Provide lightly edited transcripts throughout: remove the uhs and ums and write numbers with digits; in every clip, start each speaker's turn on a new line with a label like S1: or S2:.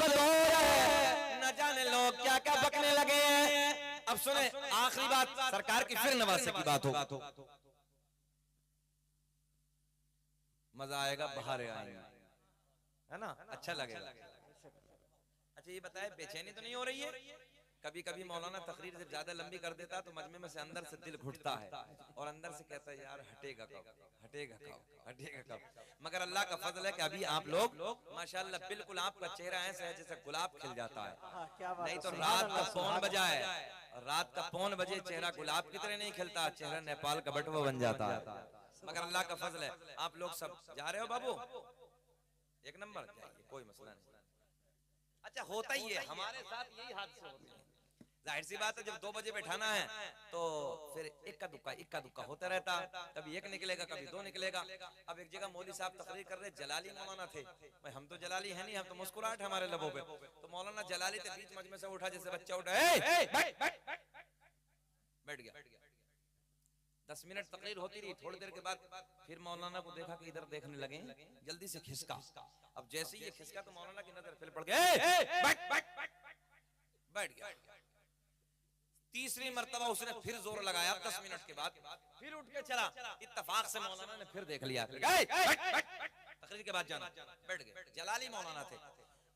S1: कुछ हो रहा है, न जाने लोग क्या क्या बकने लगे हैं। अब सुने आखिरी बात सरकार की, फिर नवासे की बात हो, मजा आएगा, बाहर आएगा, है ना, अच्छा लगेगा। अच्छा ये बताए बेचैनी तो नहीं हो रही है? कभी कभी मौलाना तकरीर जब ज्यादा लंबी कर देता तो मजमे में से अंदर से दिल घुटता है और अंदर से कहता है यार हटेगा कब, हटेगा कब, हटेगा कब। मगर अल्लाह का फजल है कि अभी आप लोग माशाअल्लाह बिल्कुल आपका चेहरा ऐसा है जैसे गुलाब खिल जाता है। नहीं तो रात का पौन बजा है, रात का पौन बजे चेहरा गुलाब की तरह नहीं खिलता, चेहरा नेपाल का बटुआ बन जाता है। मगर अल्लाह का फजल है आप लोग सब जा रहे हो बाबू, एक नंबर जाइए, कोई मसला नहीं। अच्छा होता ही है, हमारे साथ यही हादसे होते हैं। जाहिर सी बात है जब 2 बजे बैठाना है तो फिर इक्का दुक्का होता रहता, कभी एक निकलेगा कभी 2 निकलेगा। अब एक जगह मौलवी साहब तकरीर कर रहे, जलाली मौलाना थे, भाई हम तो जलाली है नहीं, हम तो मुस्कुराहट हमारे लबों पे, तो मौलाना जलाली थे बीच मजमे से उठा जैसे बच्चा उठा, बैठ गया। 10 मिनट तकरीर होती रही, थोड़ी देर के बाद फिर मौलाना को देखा कि इधर देखने लगे, जल्दी से खिसका। अब जैसे ही ये खिसका तो मौलाना की नजर फिर पड़ गई, बैठ गया। तीसरी मर्तबा उसने फिर जोर लगाया 10 मिनट के बाद, फिर उठ के चला, इत्तेफाक से मौलाना ने फिर देख लिया, तकरीर के बाद जाना, बैठ गए। जलाली मौलाना थे।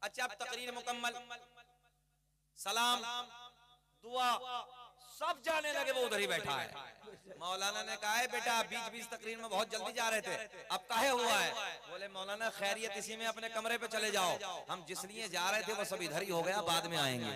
S1: अच्छा अब तकरीर मुकम्मल, सलाम दुआ सब जाने लगे, वो उधर ही बैठा है। मौलाना ने कहा है बेटा बीच बीच तकरीर में बहुत जल्दी जा रहे थे, अब काहे हुआ है? बोले मौलाना खैरियत इसी में, अपने कमरे पे चले जाओ, हम जिस लिए जा रहे थे वो सब इधर ही हो गया, बाद में आएंगे।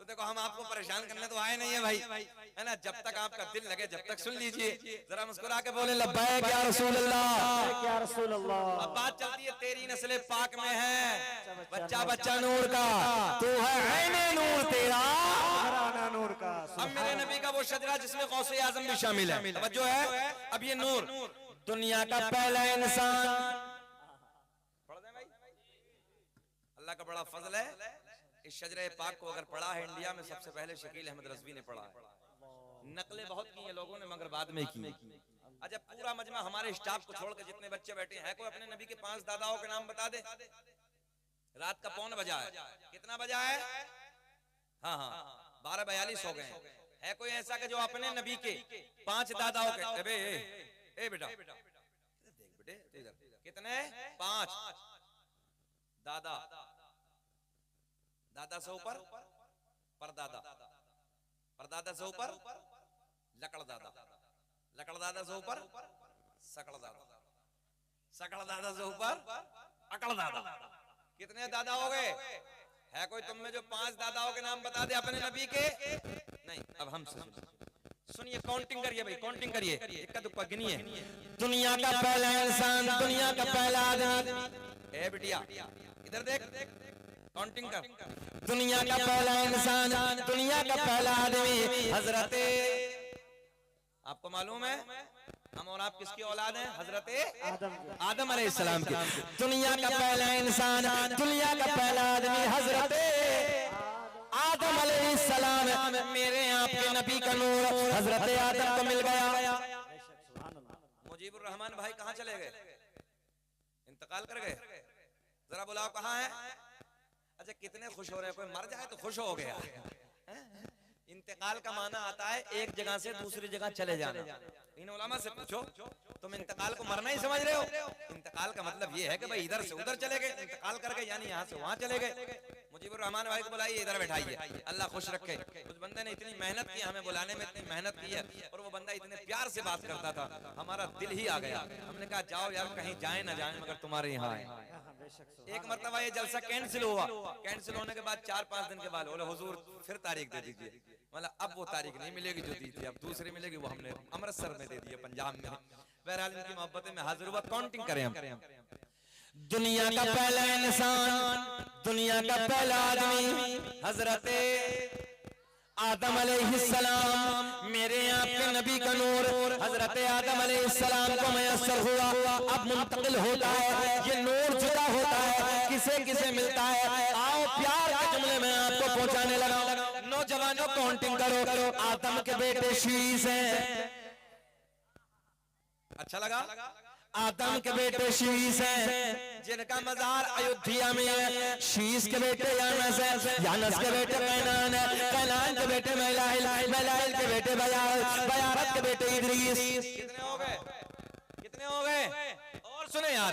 S1: तो देखो हम आपको परेशान करने तो आए नहीं है भाई, है ना, जब तक आपका दिल लगे जब तक सुन लीजिए। जरा मुस्कुरा के बोले लब्बैक या रसूल अल्लाह, या रसूल अल्लाह। अब बात चलती है तेरी नस्ल पाक में है बच्चा बच्चा नूर का, तू है ऐने नूर तेरा नूर का। अब मेरे नबी का वो शजरा जिसमें गौसे आजम भी शामिल है, तवज्जो है। अब ये नूर दुनिया का पहला इंसान, पढ़ दे भाई, अल्लाह का बड़ा फजल है, इस शजरे पाक को अगर पढ़ा है इंडिया में सबसे पहले शकील अहमद रज़वी ने पढ़ा है। नकलें बहुत की हैं लोगों ने मगर बाद में की। अच्छा पूरा मजमा हमारे स्टाफ को छोड़ के जितने बच्चे बैठे हैं, कोई अपने नबी के 5 दादाओं के नाम बता दे। रात का पौन बजा है, कितना बजा है? हाँ हाँ 12:42 हो गए हैं। है कोई ऐसा कि जो अपने नबी के 5 दादाओं के, ए बेटा देख बेटे इधर, कितने? 5 दादा, दादा से ऊपर परदादा, परदादा से ऊपर लकड़ दादा, लकड़ दादा से ऊपर सकड़ दादा, सकड़ दादा से ऊपर अकड़ दादा। कितने दादा हो गए? है कोई तुम में जो 5 दादाओं के नाम बता दे अपने नबी के? नहीं। अब हम सुनिए, काउंटिंग करिए भाई, काउंटिंग करिए, इक्का दुक्का गिनिए। दुनिया का पहला इंसान, दुनिया का पहला आदमी, ए बिटिया इधर देख, काउंटिंग कर। दुनिया का पहला इंसान, दुनिया का पहला आदमी हजरते, आपको मालूम है हम और आप किसकी औलाद हैं? हजरते आदम अलैहिस्सलाम की। दुनिया का पहला इंसान, दुनिया का पहला आदमी हजरते आदम अलैहिस्सलाम। मेरे आपके नबी का नूर हजरते आदम को मिल गया। मुजीबुर रहमान भाई कहाँ चले गए? इंतकाल कर गए? जरा बुलाओ कहाँ है? अच्छा कितने खुश हो रहे हैं, कोई मर जाए तो खुश हो गया। इंतकाल का माना आता है एक जगह से दूसरी जगह चले जाना। इन उलमा से पूछो तुम इंतकाल को मरना ही समझ रहे हो? इंतकाल का मतलब ये है कि भाई इधर से उधर चले गए, इंतकाल कर गए यानी यहाँ से वहाँ चले गए। मुजीबुर रहमान भाई को बुलाइए, इधर बैठाइए, अल्लाह खुश रखे। उस बंदे ने इतनी मेहनत की, हमें बुलाने में इतनी मेहनत की है, और वो बंदा इतने प्यार से बात करता था, हमारा दिल ही आ गया। हमने कहा जाओ यार कहीं जाए ना जाए मगर तुम्हारे यहाँ आए। एक मरतबा ये जलसा कैंसिल हुआ, कैंसिल होने के बाद 4-5 दिन के बाद बोले हुजूर फिर तारीख दे दीजिए। मतलब अब वो तारीख नहीं मिलेगी जो दी थी, अब दूसरी मिलेगी, वो हमने अमृतसर में दे दी है, पंजाब में। बहरहाल इनकी मोहब्बतें में हाजिर हुआ। काउंटिंग करें हम। दुनिया का पहला इंसान, दुनिया का पहला आदमी हजरते आदम अलैहिस्सलाम। मेरे आपके नबी का नूर हजरते आदम अलैहिस्सलाम को मयस्सर हुआ। अब मुंतकिल होता है, ये नूर जुदा होता है, किसे किसे मिलता है? आओ प्यार के जुमले में आपको पहुंचाने लगा। नौजवानों काउंटिंग करो, आदम के बेटे शीश हैं। अच्छा लगा?
S2: आदम के बेटे शीश हैं जिनका मजार अयोध्या में है। शीश के बेटे यानस है, यानस के बेटे कैनान है, कैनान के बेटे मैलाइल, मैलाइल के बेटे बयारत, बयारत के बेटे इदरीस।
S1: कितने हो गए? कितने हो गए?
S2: और सुने यार,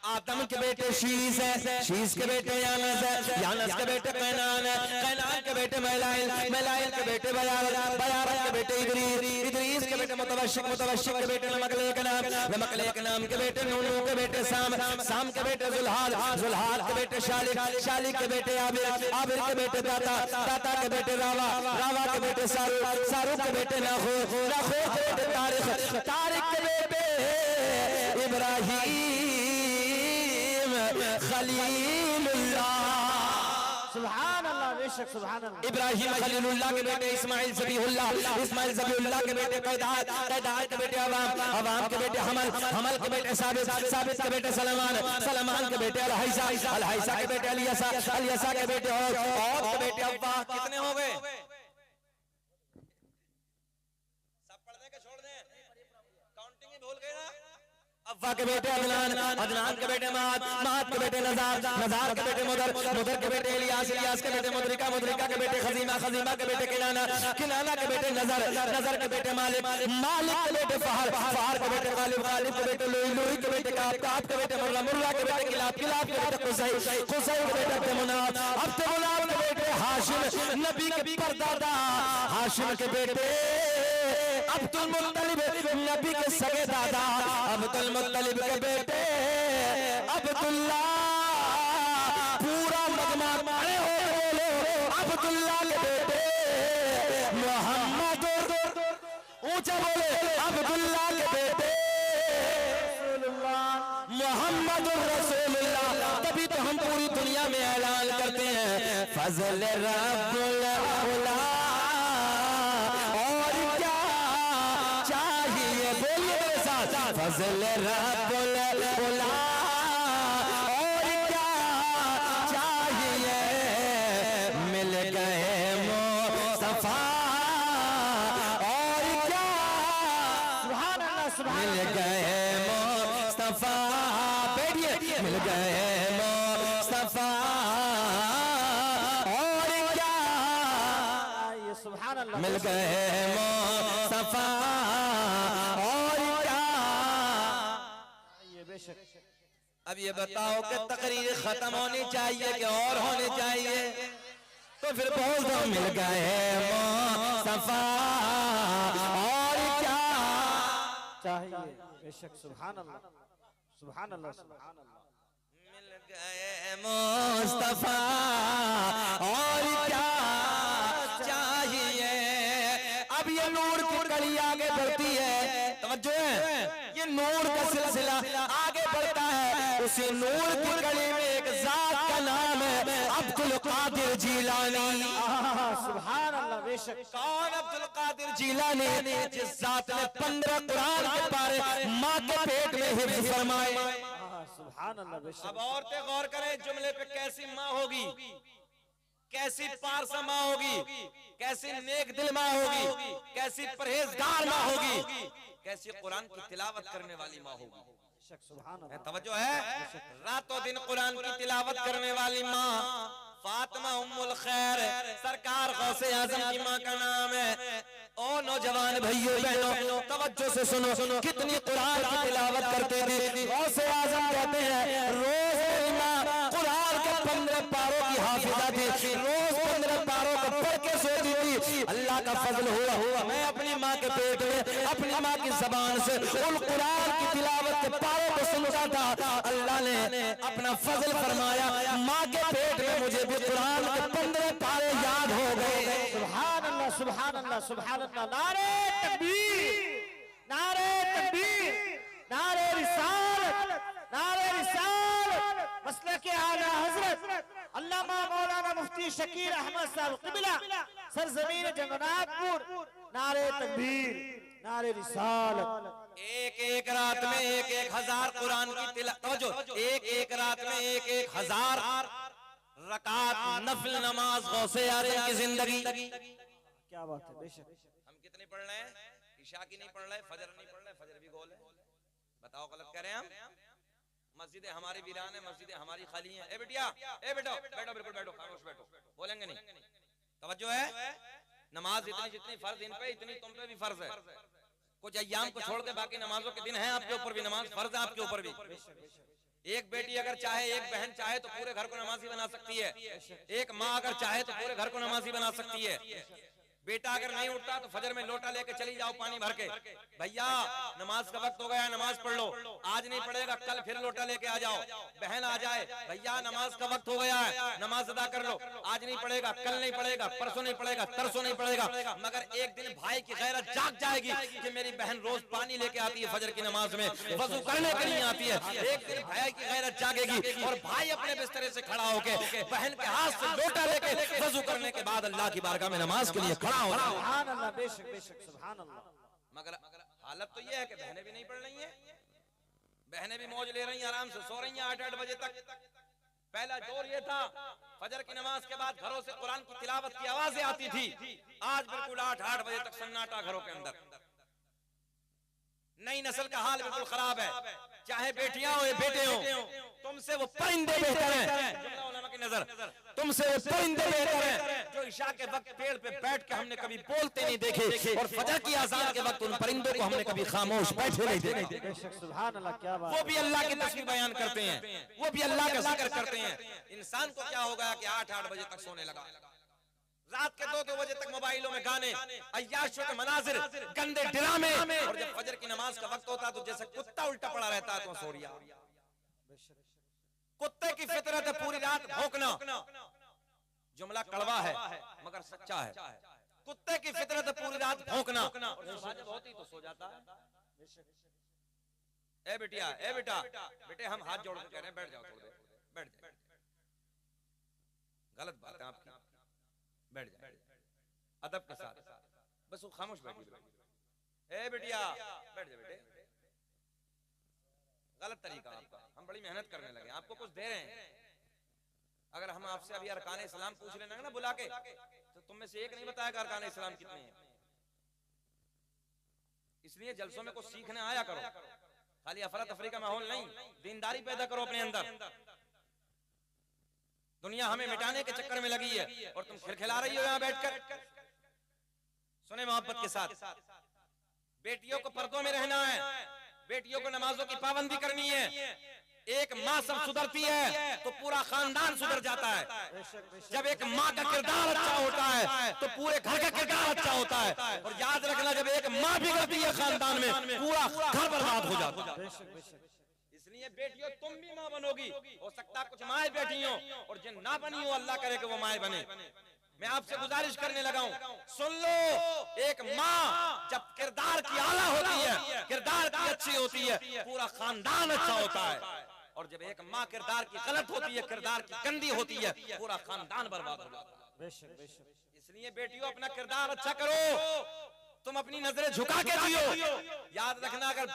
S2: आदम के बेटे शीश है, शीश के बेटे यानस है, यानस के बेटे कैनान है, कैनान के बेटे मैलाइल, मैलाइल के बेटे बयारत, बयारत के बेटे इदरीस, इदरीस के बेटे मुतवश्शिक, मुतवश्शिक के बेटे नमकलेक नाम, नमकलेक नाम के बेटे नून के बेटे साम, साम के बेटे जुल्हाल, जुल्हाल के बेटे शालिक, शालिक के बेटे आबिर, आबिर के बेटे दाता, दाता के बेटे रावा, रावा के बेटे सारूक, सारूक के बेटे नाखो, नाखो के बेटे तारिक, तारिक के बेटे इब्राहिम खलीलुल्लाह।
S3: सुभान अल्लाह, बेशक सुभान अल्लाह।
S2: इब्राहिम खलीलुल्लाह के बेटे इस्माइल ज़बीहुल्लाह, इस्माइल ज़बीहुल्लाह के बेटे कैदात, कैदात के बेटे अवाम, अवाम के बेटे हमल, हमल के बेटे साबित, साबित के बेटे सलमान, सलमान के बेटे अलहैसा, अलहैसा के बेटे अलियसा, अलियसा के बेटे और के बेटे अव्वा।
S1: कितने हो गए? सब पढ़ने के छोड़ दें, काउंटिंग ही भूल गए ना।
S2: अव्वा के बेटे अदनान, अदनान के बेटे माद, माद के बेटे नजार, नजार के बेटे मुदर, मुदर के बेटे इलियास, इलियास के बेटे मुदरिका, मुदरिका के बेटे खजीमा, खजीमा के बेटे किनाना, किनाना के बेटे नजर, नजर के बेटे मालिक, मालिक के बेटे फहर, फहर के बेटे गालिब, गालिब के बेटे लुई, लुई के बेटे काब, काब के बेटे मुर्रा, मुर्रा के बेटे किलाब, किलाब के बेटे कुसै, कुसै के बेटे अब्दुमुनाब, अब्दुमुनाब के बेटे हाशिम, नबी के परदादा हाशिम के बेटे अब्दुल मुत्तलिब, नबी के सगे दादा अब्दुल मुत्तलिब के बेटे अब्दुल्ला। पूरा मजमा खड़े हो बोलो अब्दुल्ला के बेटे मोहम्मद, ऊंचा बोले अब्दुल्ला के बेटे मोहम्मद रसूलुल्लाह। तभी तो हम पूरी दुनिया में ऐलान करते हैं फजल रब्बुल उला। फजल रब्बुल उला और क्या चाहिए, मिल गए मुस्तफा और क्या,
S3: सुभान अल्लाह, सुभान
S2: मिल गए मुस्तफा, बैठिए, मिल गए मुस्तफा और क्या,
S3: ये सुभान अल्लाह,
S2: मिल गए मुस्तफा और क्या।
S3: ये बेशक।
S2: अब ये बताओ कि तकरीर खत्म होनी चाहिए कि और होनी चाहिए? तो फिर बोल दो मिल गए मुस्तफा और क्या
S3: चाहिए, बेशक सुभान अल्लाह, सुभान अल्लाह, सुभान अल्लाह।
S2: मिल गए मुस्तफा और क्या चाहिए। अब ये नूर की कड़ी आगे बढ़ती है, तवज्जो है, ये नूर का सिलसिला आगे बढ़ता है। उसी नूर की कड़ी में एक जात का नाम है अब्दुल कादिर जीलानी।
S3: सुभान अल्लाह, बेशक।
S2: कौन अब्दुल कादिर जीलानी? जिस जात ने 15 कुरान के पारे माँ के पेट में हिफ्ज़ फरमाए।
S3: सुभान अल्लाह, बेशक।
S1: अब औरतें गौर करें जुमले पे, कैसी माँ होगी, कैसी पारसा माँ होगी, कैसी नेक दिल माँ होगी, कैसी परहेजगार माँ होगी, कैसी कुरान की तिलावत करने वाली माँ होगी।
S3: सुभान अल्लाह,
S1: तवज्जो है, रातों दिन कुरान की तिलावत करने वाली माँ फातिमा उम्मुल खैर सरकार गौसे आजम की माँ का नाम है। ओ नौजवान भाइयों बहनों, तवज्जो से सुनो, कितनी कुरान की तिलावत करते थे। गौसे आजम कहते हैं रोज मेरी माँ कुरान के 15 पारों की हाफिजा थी, रोज 15 पारों को पढ़ के सोती थी। अल्लाह का फजल हुआ मैं अपनी माँ के पेट में अपनी माँ की जबान से उन कुरान की तिलावत के पारों को सुनता था। अल्लाह ने अपना फजल फरमाया, माँ के पेट में मुझे भी कुरान के 15 पारे याद हो गए।
S3: सुभान अल्लाह, सुभान अल्लाह, सुभान अल्लाह। नारे तकबीर, नारे तकबीर, नारे रिसालत, नारे रिसालत। मसले के आला हजरत अल्लामा मौलाना मुफ्ती शकीर अहमद साहब क़िबला सरजमीन जगन्नाथपुर। नारे तकबीर, नारे रिसालत।
S1: एक रात में 1,000 कुरान की तिलावत, एक रात में 1,000 रकात नफल नमाज गौसे आजम की जिंदगी।
S3: क्या बात है, बेशक।
S1: हम कितनी पढ़ रहे हैं? इशा की नहीं पढ़ रहे, फजर नहीं पढ़ रहे, फजर भी गोल है। बताओ गलत कह रहे हैं हम? मस्जिदें हमारी वीरान है, मस्जिदें हमारी खाली हैं। ए बिटिया, ए बेटो, बैठो, बिल्कुल बैठो, खामोश बैठो, बोलेंगे नहीं। तवज्जो है, नमाज इतनी जितनी फर्ज इन पे, इतनी तुम पे भी फर्ज है। कुछ अय्याम को छोड़ के बाकी नमाजों के दिन हैं आपके ऊपर भी, नमाज फर्ज है आपके ऊपर भी। एक बेटी अगर चाहे, एक बहन चाहे तो पूरे घर को नमाजी बना सकती है। एक माँ अगर चाहे तो पूरे घर को नमाजी बना सकती है। बेटा अगर नहीं उठता तो फजर में लोटा लेके चली जाओ पानी भर के, भैया नमाज का वक्त हो गया, नमाज पढ़ लो। आज नहीं पढ़ेगा कल फिर लोटा लेके आ जाओ। बहन आ जाए, भैया नमाज का वक्त हो गया है, नमाज अदा कर लो। आज नहीं पढ़ेगा, कल नहीं पढ़ेगा, परसों नहीं पढ़ेगा, तरसों नहीं पढ़ेगा, मगर एक दिन भाई की गैरत जाग जाएगी कि मेरी बहन रोज पानी लेके आती है फजर की नमाज में, वजू करने के लिए आती है। एक दिन भाई की गैरत जागेगी और भाई अपने बिस्तरे से खड़ा होके बहन के हाथ से लोटा लेके वजू करने के बाद अल्लाह की बारगाह में नमाज के लिए खड़ा हो रहा है।
S3: सुभान अल्लाह, बेशक बेशक, सुभान अल्लाह।
S1: मगर हालत तो ये है कि बहनें भी नहीं पढ़ रही हैं, बहनें भी मौज ले रही हैं, आराम से सो रही हैं 8-8 बजे तक। पहला दौर ये था, फजर की नमाज के बाद घरों से कुरान की तिलावत की आवाजें आती थी। आज बिल्कुल 8-8 बजे तक सन्नाटा घरों के अंदर। नई नस्ल का हाल बिल्कुल खराब है, चाहे बेटियां हो या बेटे हो, तुमसे वो परिंदे बेहतर हैं। जुमला उलमा की नजर, तुमसे वो परिंदे बेहतर हैं जो इशा के वक्त पेड़ पे बैठ के हमने कभी बोलते नहीं देखे, और फजर की आजान के वक्त उन परिंदों को हमने कभी खामोश बैठे नहीं देखे।
S3: बेशक, सुभान अल्लाह, क्या बात।
S1: वो भी अल्लाह की तस्बीह बयान करते हैं, वो भी अल्लाह का जिक्र करते हैं। इंसान को क्या हो गया कि 8-8 बजे तक सोने लगा, रात के 2-2 बजे तक मोबाइलों में गाने, अय्याशों के मनाजिर, गंदे ड्रामे, और जब फजर की नमाज का वक्त होता तो जैसे कुत्ता उल्टा पड़ा रहता है तो सो रिया। कुत्ते की फितरत है पूरी रात भौंकना। जुमला कड़वा है मगर सच्चा है। कुत्ते की फितरत है पूरी रात भौंकना, जब होती तो सो जाता है। ए बेटिया, ए बेटा, बेटे हम हाथ जोड़ के कह रहे हैं बैठ जाओ थोड़ी देर, बैठ जाओ। गलत बात है आपकी, बैठ जाए अदब के साथ, बस वो खामोश बैठी। ए बेटिया बैठ जा बेटे, गलत तरीका आपका। हम बड़ी मेहनत करने लगे, आपको कुछ दे रहे हैं। अगर हम आपसे अभी अरकान इस्लाम पूछ लेना ना बुला के, तो तुम में से एक नहीं बताएगा अरकान इस्लाम कितने हैं। इसलिए जलसों में कुछ सीखने आया करो, खाली अफरा तफरी का माहौल नहीं, दीनदारी पैदा करो अपने अंदर। दुनिया हमें मिटाने के चक्कर में लगी है और तुम खिलखिला रही हो यहाँ बैठकर। सुने मोहब्बत के साथ, बेटियों को पर्दों में रहना है, बेटियों को नमाजों की पाबंदी करनी है। एक माँ सब सुधरती है तो पूरा खानदान सुधर जाता है। जब एक माँ का किरदार अच्छा होता है तो पूरे घर का किरदार अच्छा होता है। और याद रखना, जब एक माँ बिगड़ती है खानदान में पूरा घर बर्बाद हो जाता है। इसलिए बेटियों तुम भी माँ बनोगी, हो सकता कुछ माएं बैठी हो, और जिन ना बनी हो अल्लाह करे कि वो माएं बने। मैं आपसे गुजारिश करने लगा हूं, सुन लो, एक माँ जब किरदार की आला होती है, किरदार की अच्छी होती है, पूरा खानदान अच्छा होता है। और जब एक माँ किरदार की गलत होती है, किरदार की गंदी होती है, पूरा खानदान बर्बाद हो जाता है। इसलिए बेटियों अपना किरदार अच्छा करो, तुम अपनी नजरें झुका के जियो। याद रखना, अगर